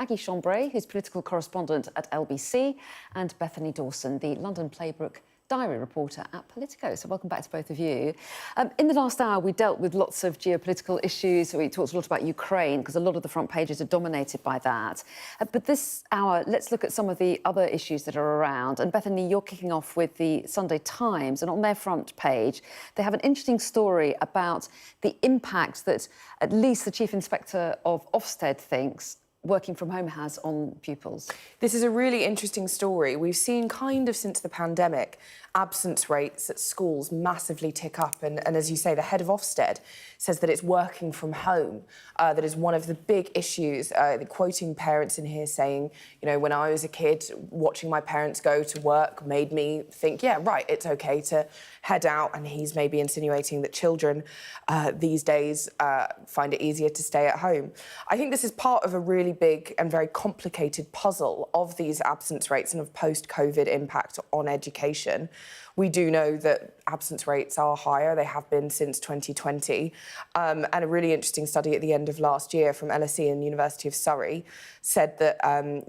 Aggie Chambray, who's political correspondent at LBC, and Bethany Dawson, the London Playbook diary reporter at Politico. So welcome back to both of you. In the last hour, we dealt with lots of geopolitical issues. We talked a lot about Ukraine, because a lot of the front pages are dominated by that. But this hour, let's look at some of the other issues that are around. And Bethany, you're kicking off with the Sunday Times. And on their front page, they have an interesting story about the impact that at least the Chief Inspector of Ofsted thinks working from home has on pupils. This is a really interesting story. We've seen kind of since the pandemic absence rates at schools massively tick up. And as you say, the head of Ofsted says that it's working from home that is one of the big issues. Quoting parents in here saying, you know, when I was a kid, watching my parents go to work made me think, yeah, right, it's OK to head out. And he's maybe insinuating that children these days find it easier to stay at home. I think this is part of a really big and very complicated puzzle of these absence rates and of post-COVID impact on education. We do know that absence rates are higher. They have been since 2020. And a really interesting study at the end of last year from LSE and University of Surrey said that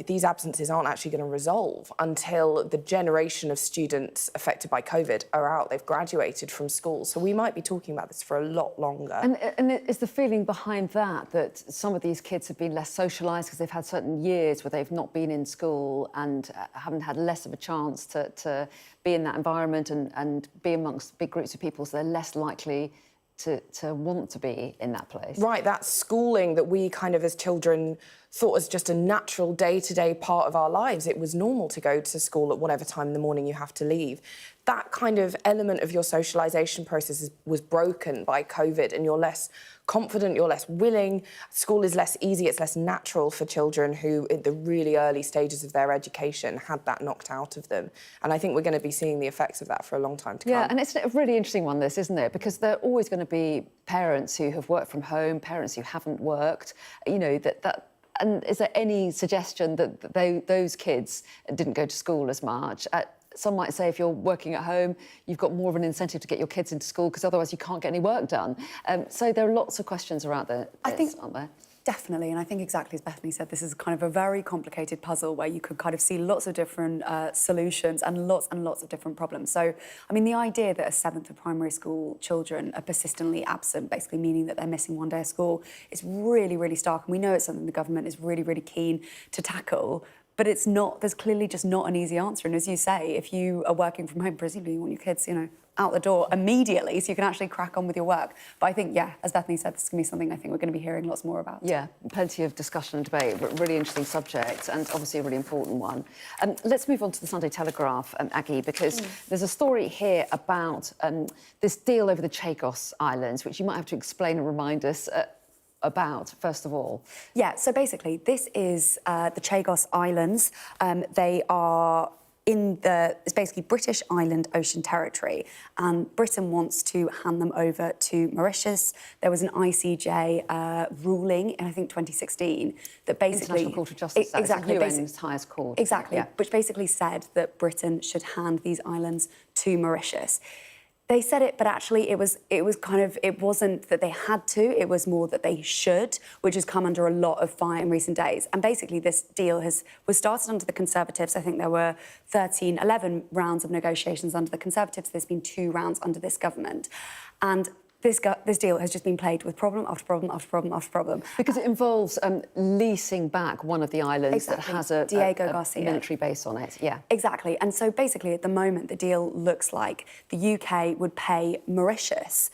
these absences aren't actually going to resolve until the generation of students affected by COVID are out. They've graduated from school. So we might be talking about this for a lot longer. And is the feeling behind that some of these kids have been less socialised because they've had certain years where they've not been in school and haven't had less of a chance to be in that environment and be amongst big groups of people, so they're less likely to want to be in that place? Right, that schooling that we kind of as children thought was just a natural day-to-day part of our lives. It was normal to go to school at whatever time in the morning you have to leave. That kind of element of your socialisation process was broken by COVID, and you're less confident, you're less willing. School is less easy, it's less natural for children who, in the really early stages of their education, had that knocked out of them. And I think we're going to be seeing the effects of that for a long time to come. Yeah, and it's a really interesting one, this, isn't it? Because there are always going to be parents who have worked from home, parents who haven't worked, you know, and is there any suggestion that those kids didn't go to school as much? Some might say if you're working at home, you've got more of an incentive to get your kids into school because otherwise you can't get any work done. So there are lots of questions around this, aren't there? Definitely, and I think exactly as Bethany said, this is kind of a very complicated puzzle where you could kind of see lots of different solutions and lots of different problems. So, I mean, the idea that a seventh of primary school children are persistently absent, basically meaning that they're missing one day of school, is really, really stark. And we know it's something the government is really, really keen to tackle. But it's not, there's clearly just not an easy answer. And as you say, if you are working from home, presumably you want your kids, you know, out the door immediately so you can actually crack on with your work. But I think, yeah, as Bethany said, this is going to be something I think we're going to be hearing lots more about. Yeah, plenty of discussion and debate, but really interesting subject and obviously a really important one. Let's move on to the Sunday Telegraph, Aggie, because there's a story here about this deal over the Chagos Islands, which you might have to explain and remind us about, first of all. Yeah, so basically, this is the Chagos Islands. They are it's basically British Island Ocean Territory, and Britain wants to hand them over to Mauritius. There was an ICJ ruling in, I think, 2016 that basically... International Court of Justice, exactly, the UN's highest court. Exactly, yeah. Which basically said that Britain should hand these islands to Mauritius. They said it, but actually it wasn't that they had to, it was more that they should, which has come under a lot of fire in recent days. And basically this deal was started under the Conservatives. I think there were 11 rounds of negotiations under the Conservatives. There's been 2 rounds under this government. And this deal has just been plagued with problem after problem after problem after problem. Because it involves leasing back one of the islands that has a military base on it. Yeah. Exactly. And so basically at the moment the deal looks like the UK would pay Mauritius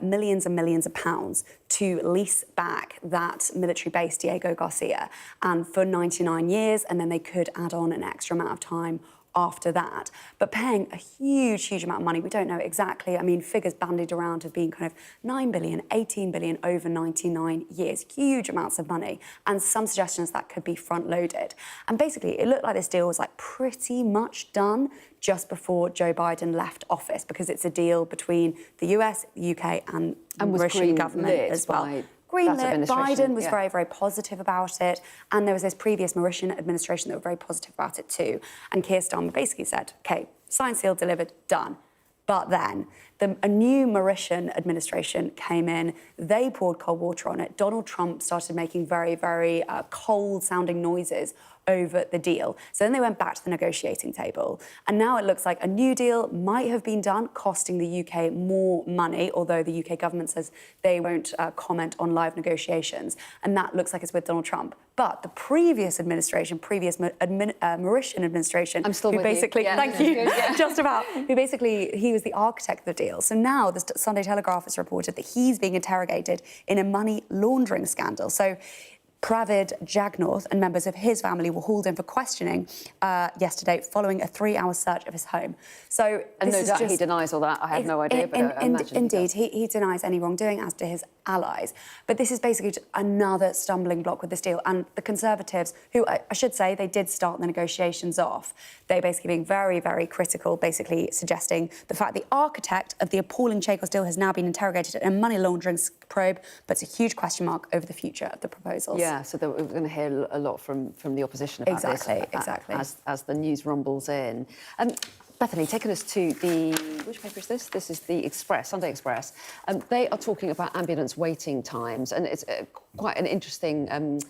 millions and millions of pounds to lease back that military base, Diego Garcia, and for 99 years, and then they could add on an extra amount of time after that, but paying a huge amount of money. We don't know exactly. I mean, figures bandied around have been kind of 9 billion, 18 billion over 99 years. Huge amounts of money, and some suggestions that could be front-loaded. And basically, it looked like this deal was like pretty much done just before Joe Biden left office, because it's a deal between the US, the UK, and the Mauritian government as well. Greenlit. Biden was very, very positive about it. And there was this previous Mauritian administration that were very positive about it too. And Keir Starmer basically said, OK, signed, sealed, delivered, done. But then A new Mauritian administration came in. They poured cold water on it. Donald Trump started making very, very cold-sounding noises over the deal. So then they went back to the negotiating table. And now it looks like a new deal might have been done, costing the UK more money, although the UK government says they won't comment on live negotiations. And that looks like it's with Donald Trump. But the previous administration, Mauritian administration, I'm still who with you. basically, Yeah, thank you, good, yeah. just about, who basically, he was the architect of the deal. So now the Sunday Telegraph has reported that he's being interrogated in a money laundering scandal. So Pravid Jagnauth and members of his family were hauled in for questioning yesterday following a 3-hour search of his home. So And this no is doubt just, he denies all that. I have no idea, but I imagine indeed, he does. he denies any wrongdoing, as do his allies. But this is basically just another stumbling block with this deal. And the Conservatives, who I should say, they did start the negotiations off. They're basically being very, very critical, basically suggesting the fact the architect of the appalling Chagos deal has now been interrogated in a money laundering probe, but it's a huge question mark over the future of the proposals. Yeah, so we're going to hear a lot from the opposition about Exactly, this exactly. as the news rumbles in. Bethany, taking us to which paper is this? This is the Express, Sunday Express. They are talking about ambulance waiting times, and it's quite an interesting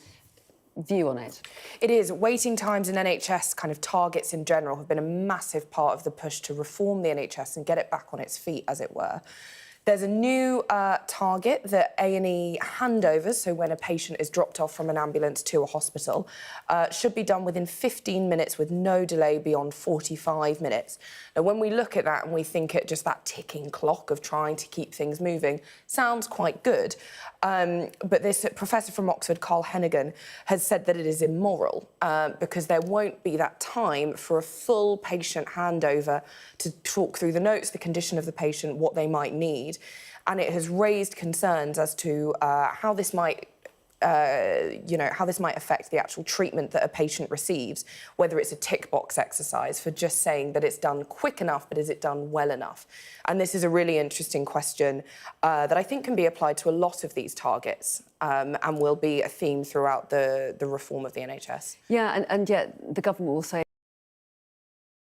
view on it. It is. Waiting times and NHS kind of targets in general have been a massive part of the push to reform the NHS and get it back on its feet, as it were. There's a new target that A&E handovers, so when a patient is dropped off from an ambulance to a hospital, should be done within 15 minutes with no delay beyond 45 minutes. Now, when we look at that and we think at just that ticking clock of trying to keep things moving, sounds quite good. But this professor from Oxford, Carl Hennigan, has said that it is immoral because there won't be that time for a full patient handover to talk through the notes, the condition of the patient, what they might need. And it has raised concerns as to how this might how this might affect the actual treatment that a patient receives, whether it's a tick box exercise for just saying that it's done quick enough, but is it done well enough? And this is a really interesting question that I think can be applied to a lot of these targets and will be a theme throughout the reform of the NHS. Yeah, and yet the government will say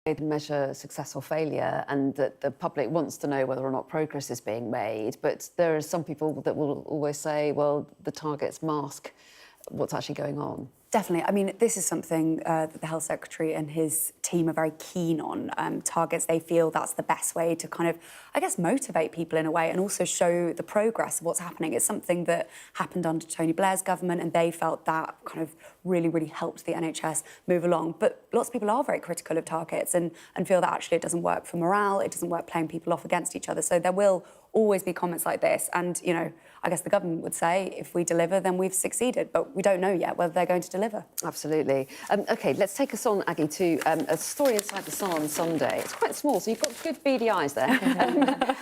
they measure success or failure, and that the public wants to know whether or not progress is being made. But there are some people that will always say, well, the targets mask what's actually going on. Definitely. I mean, this is something that the Health Secretary and his team are very keen on. Targets, they feel that's the best way to kind of, I guess, motivate people in a way and also show the progress of what's happening. It's something that happened under Tony Blair's government, and they felt that kind of really, really helped the NHS move along. But lots of people are very critical of targets and feel that actually it doesn't work for morale, it doesn't work playing people off against each other. So there will always be comments like this. And, you know, I guess the government would say if we deliver, then we've succeeded. But we don't know yet whether they're going to deliver. Absolutely. OK, let's take us on, Aggie, to a story inside the Sun on Sunday. It's quite small, so you've got good beady eyes there.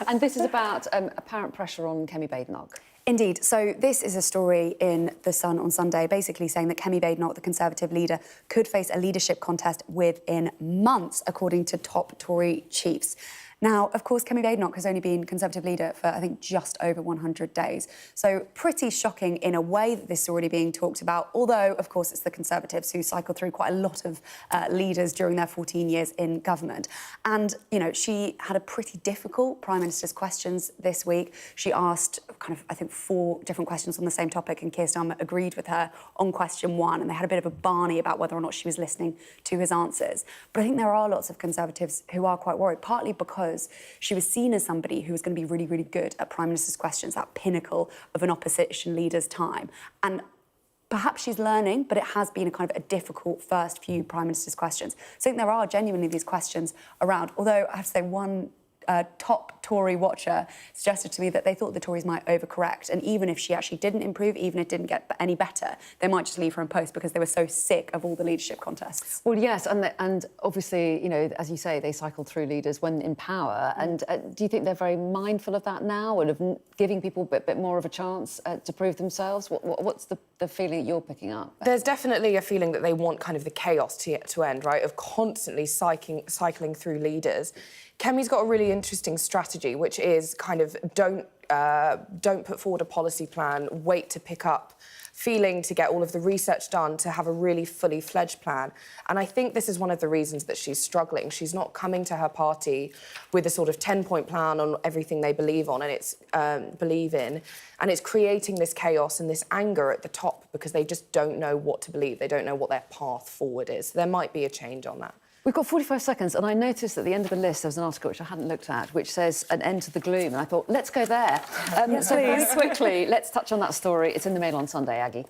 And this is about apparent pressure on Kemi Badenoch. Indeed. So this is a story in The Sun on Sunday, basically saying that Kemi Badenoch, the Conservative leader, could face a leadership contest within months, according to top Tory chiefs. Now, of course, Kemi Badenoch has only been Conservative leader for, I think, just over 100 days. So pretty shocking in a way that this is already being talked about, although, of course, it's the Conservatives who cycled through quite a lot of leaders during their 14 years in government. And, you know, she had a pretty difficult Prime Minister's questions this week. She asked kind of, I think, 4 different questions on the same topic, and Keir Starmer agreed with her on question 1, and they had a bit of a Barney about whether or not she was listening to his answers. But I think there are lots of Conservatives who are quite worried, partly because she was seen as somebody who was going to be really, really good at Prime Minister's questions, that pinnacle of an opposition leader's time. And perhaps she's learning, but it has been a kind of a difficult first few Prime Minister's questions. So I think there are genuinely these questions around, although I have to say one top Tory watcher suggested to me that they thought the Tories might overcorrect, and even if she actually didn't improve, even if it didn't get any better, they might just leave her in post because they were so sick of all the leadership contests. Well, yes, and obviously, you know, as you say, they cycled through leaders when in power. And do you think they're very mindful of that now, and of giving people a bit more of a chance to prove themselves? What's the feeling that you're picking up? There's definitely a feeling that they want kind of the chaos to end, right, of constantly cycling through leaders. Kemi's got a really interesting strategy, which is kind of don't put forward a policy plan, wait to pick up feeling to get all of the research done, to have a really fully fledged plan. And I think this is one of the reasons that she's struggling. She's not coming to her party with a sort of 10-point plan on everything they believe on and believe in, and it's creating this chaos and this anger at the top because they just don't know what to believe. They don't know what their path forward is. So there might be a change on that. We've got 45 seconds, and I noticed at the end of the list there was an article which I hadn't looked at, which says an end to the gloom, and I thought, let's go there. So very quickly, let's touch on that story. It's in the Mail on Sunday, Aggie.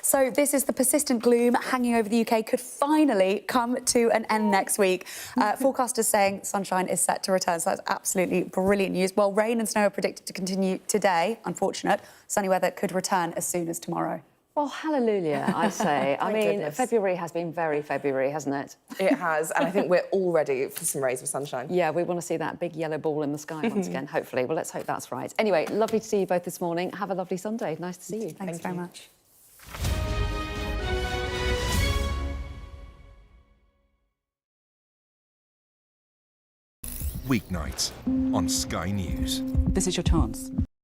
So this is the persistent gloom hanging over the UK could finally come to an end next week. Forecasters saying sunshine is set to return, so that's absolutely brilliant news. While rain and snow are predicted to continue today, unfortunate, sunny weather could return as soon as tomorrow. Well, hallelujah, I say. I mean, goodness. February has been very February, hasn't it? It has, and I think we're all ready for some rays of sunshine. Yeah, we want to see that big yellow ball in the sky once again, hopefully. Well, let's hope that's right. Anyway, lovely to see you both this morning. Have a lovely Sunday. Nice to see you. Thanks very much. Weeknights on Sky News. This is your chance.